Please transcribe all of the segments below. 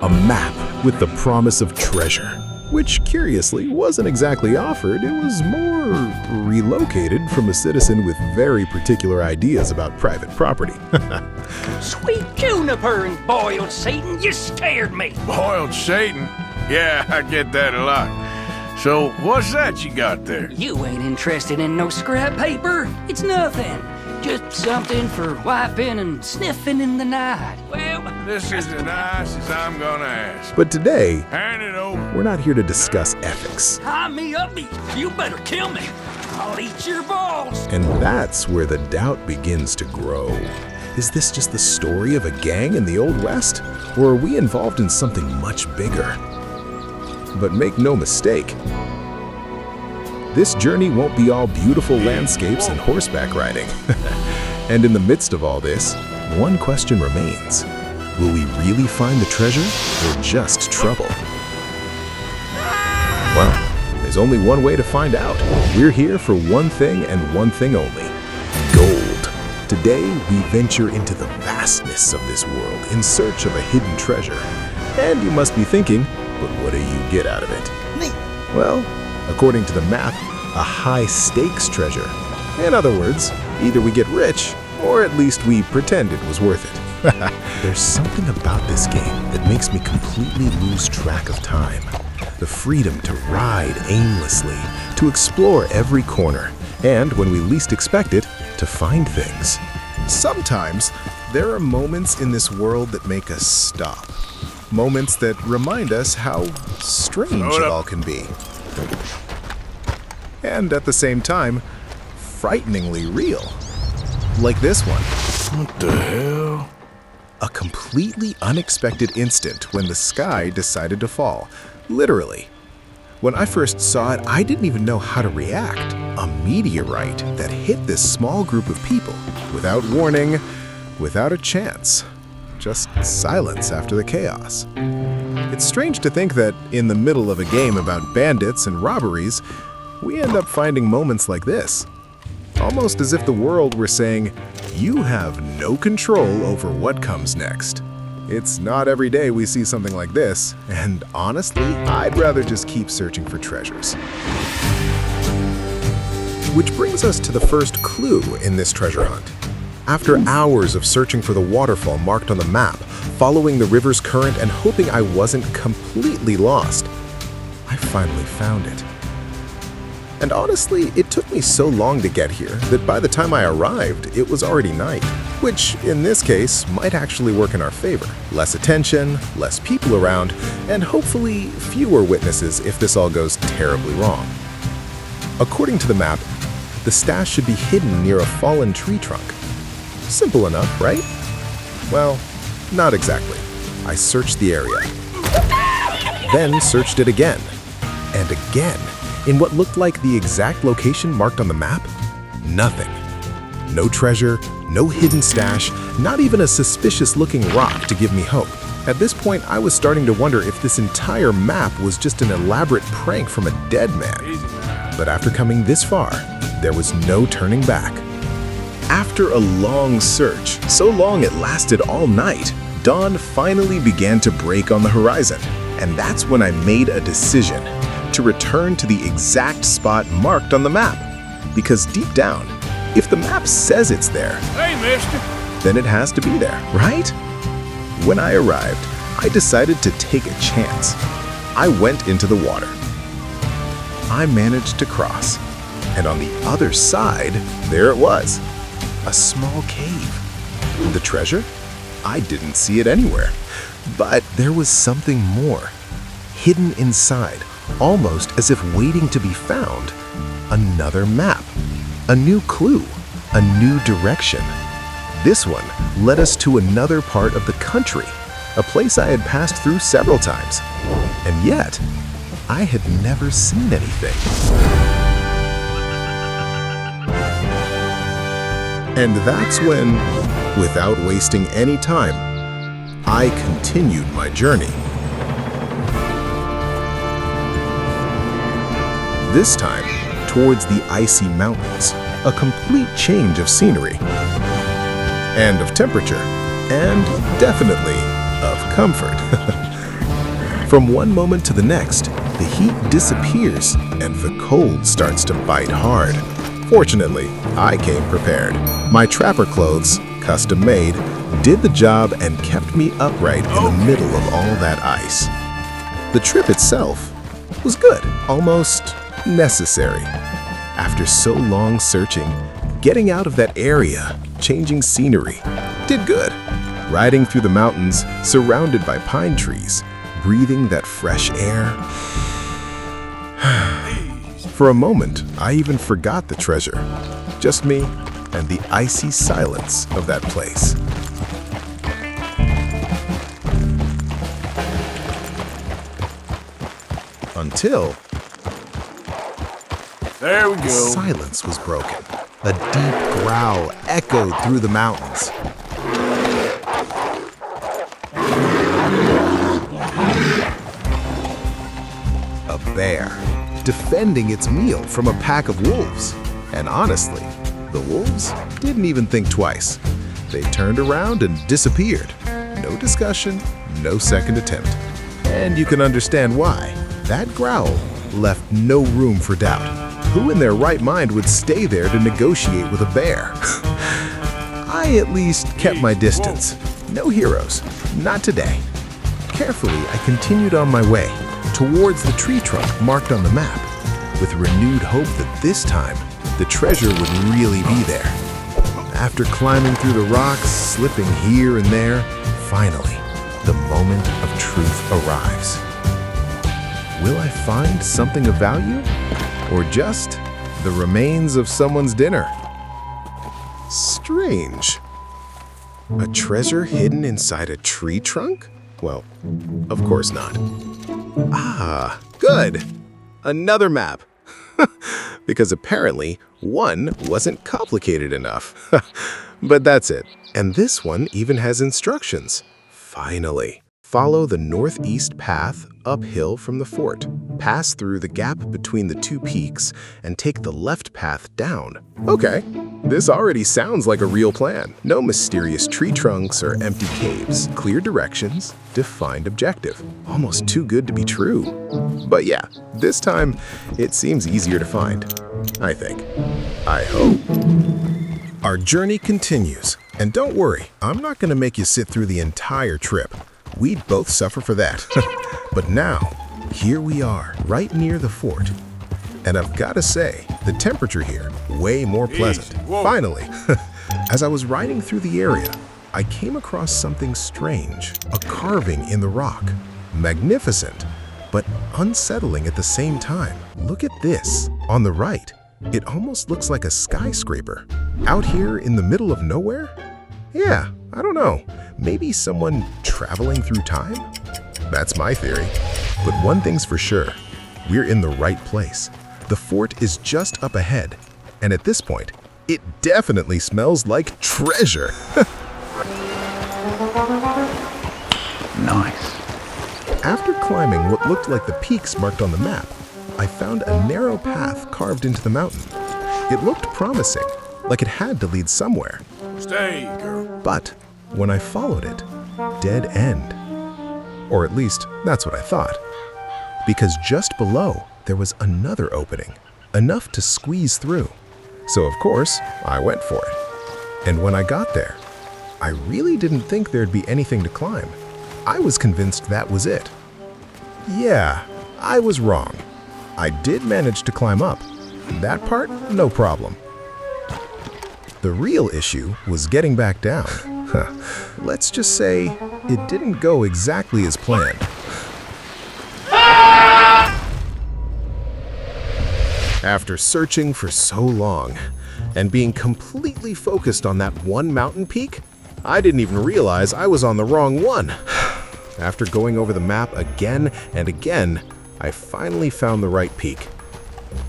A map with the promise of treasure, which curiously wasn't exactly offered. It was more relocated from a citizen with very particular ideas about private property. Sweet juniper and boiled Satan, you scared me. Boiled Satan? Yeah, I get that a lot. So, what's that you got there? You ain't interested in no scrap paper. It's nothing. Just something for wiping and sniffing in the night. Well, This is as nice as I'm gonna ask. But today, Hand it over. we're not here to discuss ethics. tie me up, you better kill me. I'll eat your balls. And that's where the doubt begins to grow. Is this just the story of a gang in the Old West? Or are we involved in something much bigger? But make no mistake, this journey won't be all beautiful landscapes and horseback riding. And in the midst of all this, one question remains. Will we really find the treasure or just trouble? Well, there's only one way to find out. We're here for one thing and one thing only: gold. Today, we venture into the vastness of this world in search of a hidden treasure. And you must be thinking, but what do you get out of it? Well, according to the map, a high-stakes treasure. In other words, either we get rich, or at least we pretend it was worth it. There's something about this game that makes me completely lose track of time. The freedom to ride aimlessly, to explore every corner, and when we least expect it, to find things. Sometimes, there are moments in this world that make us stop. Moments that remind us how strange it all can be. And at the same time, frighteningly real. Like this one. What the hell? A completely unexpected instant when the sky decided to fall. Literally. When I first saw it, I didn't even know how to react. A meteorite that hit this small group of people without warning, without a chance. Just silence after the chaos. It's strange to think that in the middle of a game about bandits and robberies, we end up finding moments like this. Almost as if the world were saying, you have no control over what comes next. It's not every day we see something like this, and honestly, I'd rather just keep searching for treasures. Which brings us to the first clue in this treasure hunt. After hours of searching for the waterfall marked on the map, following the river's current and hoping I wasn't completely lost, I finally found it. And honestly, it took me so long to get here that by the time I arrived, it was already night, which in this case might actually work in our favor. Less attention, less people around, and hopefully fewer witnesses if this all goes terribly wrong. According to the map, the stash should be hidden near a fallen tree trunk. Simple enough, right? Well, not exactly. I searched the area, then searched it again, and again. In what looked like the exact location marked on the map, nothing. No treasure, no hidden stash, not even a suspicious-looking rock to give me hope. At this point, I was starting to wonder if this entire map was just an elaborate prank from a dead man. But after coming this far, there was no turning back. After a long search, so long it lasted all night, dawn finally began to break on the horizon. And that's when I made a decision to return to the exact spot marked on the map. Because deep down, if the map says it's there, Hey, mister. then it has to be there, right? When I arrived, I decided to take a chance. I went into the water. I managed to cross, and on the other side, there it was, a small cave. The treasure? I didn't see it anywhere, but there was something more, hidden inside, almost as if waiting to be found. Another map, a new clue, a new direction. This one led us to another part of the country, a place I had passed through several times, and yet I had never seen anything. And that's when, without wasting any time, I continued my journey. This time, towards the icy mountains, a complete change of scenery, and of temperature, and definitely of comfort. From one moment to the next, the heat disappears and the cold starts to bite hard. Fortunately, I came prepared. My trapper clothes, custom made, did the job and kept me upright in the middle of all that ice. The trip itself was good, almost necessary. After so long searching, getting out of that area, changing scenery, did good. Riding through the mountains, surrounded by pine trees, breathing that fresh air. For a moment, I even forgot the treasure. Just me and the icy silence of that place. Until There we the go. silence was broken. A deep growl echoed through the mountains. A bear, defending its meal from a pack of wolves. And honestly, the wolves didn't even think twice. They turned around and disappeared. No discussion, no second attempt. And you can understand why. That growl left no room for doubt. Who in their right mind would stay there to negotiate with a bear? I at least kept my distance. No heroes, not today. Carefully, I continued on my way, towards the tree trunk marked on the map, with renewed hope that this time, the treasure would really be there. After climbing through the rocks, slipping here and there, finally, the moment of truth arrives. Will I find something of value? Or just the remains of someone's dinner? Strange. A treasure hidden inside a tree trunk? Well, of course not. Ah, good. Another map. Because apparently, one wasn't complicated enough. But that's it. And this one even has instructions. Finally. Follow the northeast path uphill from the fort. Pass through the gap between the two peaks and take the left path down. Okay, this already sounds like a real plan. No mysterious tree trunks or empty caves. Clear directions, defined objective. Almost too good to be true. But yeah, this time it seems easier to find. I think. I hope. Our journey continues. And don't worry, I'm not going to make you sit through the entire trip. We'd both suffer for that. But now, here we are, right near the fort. And I've got to say, the temperature here, way more pleasant. Finally, as I was riding through the area, I came across something strange, a carving in the rock. Magnificent, but unsettling at the same time. Look at this, on the right. It almost looks like a skyscraper. Out here in the middle of nowhere? Yeah, I don't know. Maybe someone traveling through time? That's my theory. But one thing's for sure, we're in the right place. The fort is just up ahead, and at this point, it definitely smells like treasure. Nice. After climbing what looked like the peaks marked on the map, I found a narrow path carved into the mountain. It looked promising, like it had to lead somewhere. Stay, girl. But when I followed it, dead end. Or at least, that's what I thought. Because just below, there was another opening, enough to squeeze through. So of course, I went for it. And when I got there, I really didn't think there'd be anything to climb. I was convinced that was it. Yeah, I was wrong. I did manage to climb up. That part, no problem. The real issue was getting back down. Let's just say it didn't go exactly as planned. After searching for so long and being completely focused on that one mountain peak, I didn't even realize I was on the wrong one. After going over the map again and again, I finally found the right peak.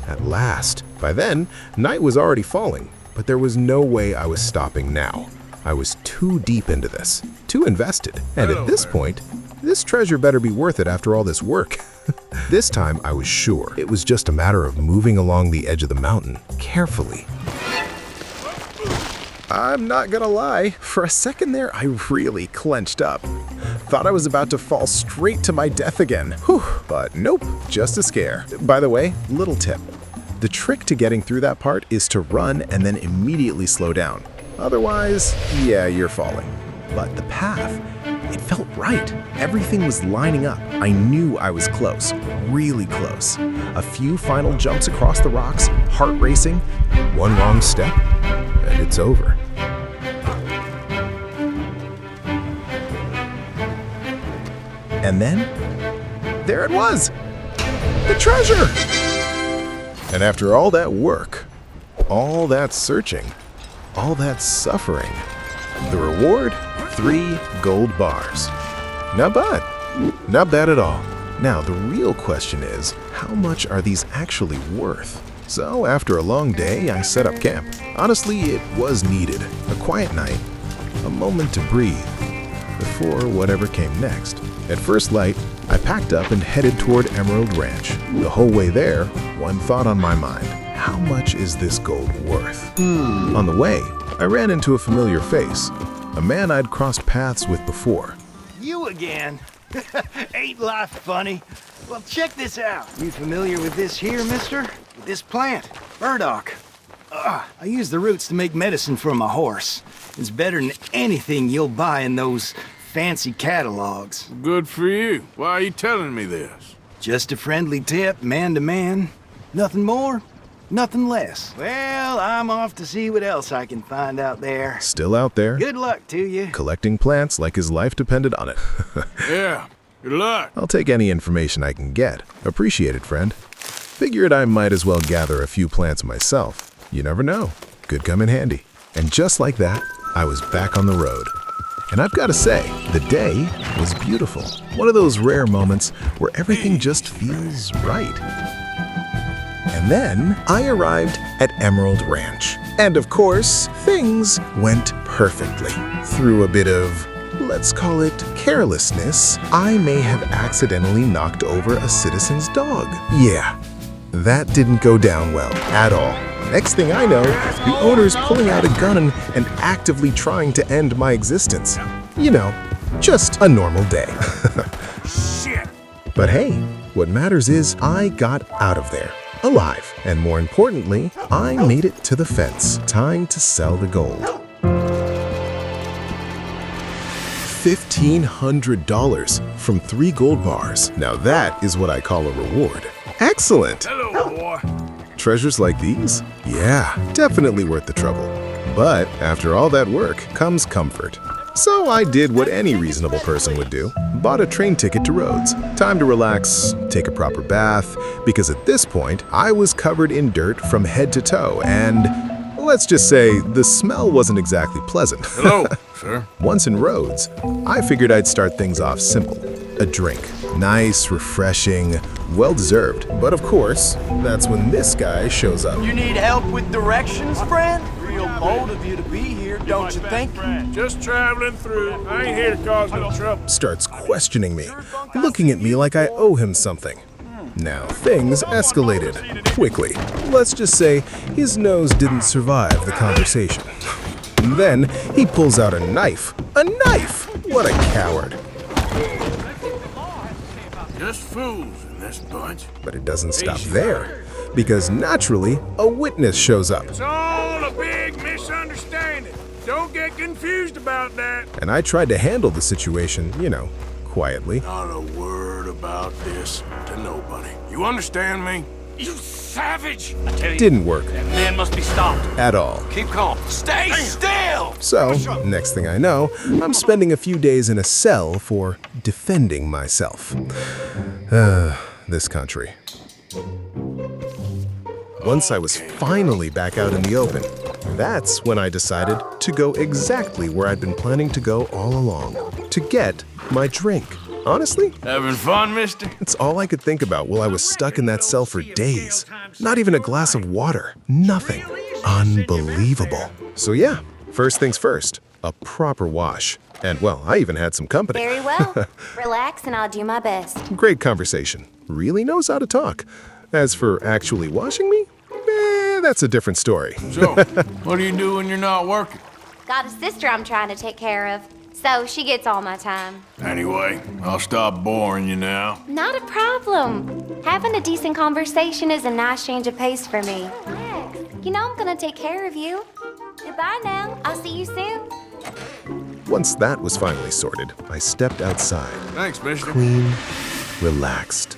At last. By then, night was already falling, but there was no way I was stopping now. I was too deep into this, too invested, and at this point, this treasure better be worth it after all this work. This time, I was sure it was just a matter of moving along the edge of the mountain, carefully. I'm not gonna lie, for a second there, I really clenched up. Thought I was about to fall straight to my death again. Whew, but nope, just a scare. By the way, little tip. The trick to getting through that part is to run and then immediately slow down. Otherwise, yeah, you're falling. But the path, it felt right. Everything was lining up. I knew I was close, really close. A few final jumps across the rocks, heart racing. One wrong step, and it's over. And then, there it was! The treasure! And after all that work, all that searching, all that suffering, the reward? 3 gold bars. Not bad. Not bad at all. Now, the real question is, how much are these actually worth? So, after a long day, I set up camp. Honestly, it was needed. A quiet night, a moment to breathe, before whatever came next. At first light, I packed up and headed toward Emerald Ranch. The whole way there, one thought on my mind. How much is this gold worth? On the way, I ran into a familiar face. A man I'd crossed paths with before. You again? Ain't life funny? Well, check this out. You familiar with this here, mister? With this plant, burdock. I use the roots to make medicine for my horse. It's better than anything you'll buy in those fancy catalogs. Good for you. Why are you telling me this? Just a friendly tip, man to man. Nothing more, nothing less. Well, I'm off to see what else I can find out there. Still out there, Good luck to you. collecting plants like his life depended on it. Yeah, good luck. I'll take any information I can get. Appreciate it, friend. Figured I might as well gather a few plants myself. You never know. Could come in handy. And just like that, I was back on the road. And I've got to say, the day was beautiful. One of those rare moments where everything just feels right. And then I arrived at Emerald Ranch. And of course, things went perfectly. Through a bit of, let's call it carelessness, I may have accidentally knocked over a citizen's dog. Yeah, that didn't go down well at all. Next thing I know, the owner's pulling out a gun and actively trying to end my existence. You know, just a normal day. Shit. But hey, what matters is I got out of there, alive. And more importantly, I made it to the fence. Time to sell the gold. $1,500 from 3 gold bars. Now that is what I call a reward. Excellent! Hello, boy. Treasures like these? Yeah, definitely worth the trouble. But after all that work comes comfort. So I did what any reasonable person would do. Bought a train ticket to Rhodes. Time to relax, take a proper bath, because at this point, I was covered in dirt from head to toe, and let's just say the smell wasn't exactly pleasant. Hello, sir. Once in Rhodes, I figured I'd start things off simple. A drink. Nice, refreshing, well-deserved. But of course, that's when this guy shows up. You need help with directions, friend? Real bold of you to be here, don't you think? Just traveling through. I ain't here to cause no trouble. Starts questioning me, looking at me like I owe him something. Now, things escalated quickly. Let's just say his nose didn't survive the conversation. And then he pulls out a knife. A knife! What a coward. Just fools in this bunch. But it doesn't stop there, because naturally, a witness shows up. It's all a big misunderstanding. Don't get confused about that. And I tried to handle the situation, you know, quietly. Not a word about this to nobody. You understand me? You savage! I tell you, Didn't work that man must be stopped. at all. Keep calm. Stay still! So, next thing I know, I'm spending a few days in a cell for defending myself. This country. Once I was finally back out in the open, that's when I decided to go exactly where I'd been planning to go all along, to get my drink. Honestly, Having fun, mister? it's all I could think about while I was stuck in that cell for days. Not even a glass of water. Nothing. Unbelievable. So yeah, first things first, a proper wash. And well, I even had some company. Very well. Relax and I'll do my best. Great conversation. Really knows how to talk. As for actually washing me, that's a different story. So, what do you do when you're not working? Got a sister I'm trying to take care of. So she gets all my time. Anyway, I'll stop boring you now. Not a problem. Having a decent conversation is a nice change of pace for me. Relax. You know I'm gonna take care of you. Goodbye now. I'll see you soon. Once that was finally sorted, I stepped outside, Thanks, mister. clean, relaxed,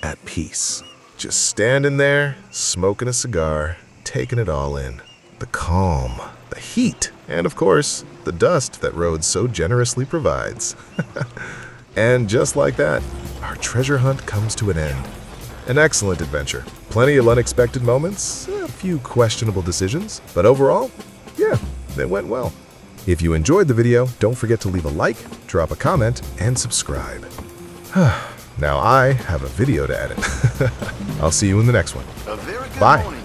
at peace. Just standing there, smoking a cigar, taking it all in. The calm, the heat, and of course, the dust that road so generously provides. And just like that, our treasure hunt comes to an end. An excellent adventure. Plenty of unexpected moments, a few questionable decisions, but overall, yeah, it went well. If you enjoyed the video, don't forget to leave a like, drop a comment, and subscribe. Now I have a video to edit. I'll see you in the next one. A very good Bye. morning.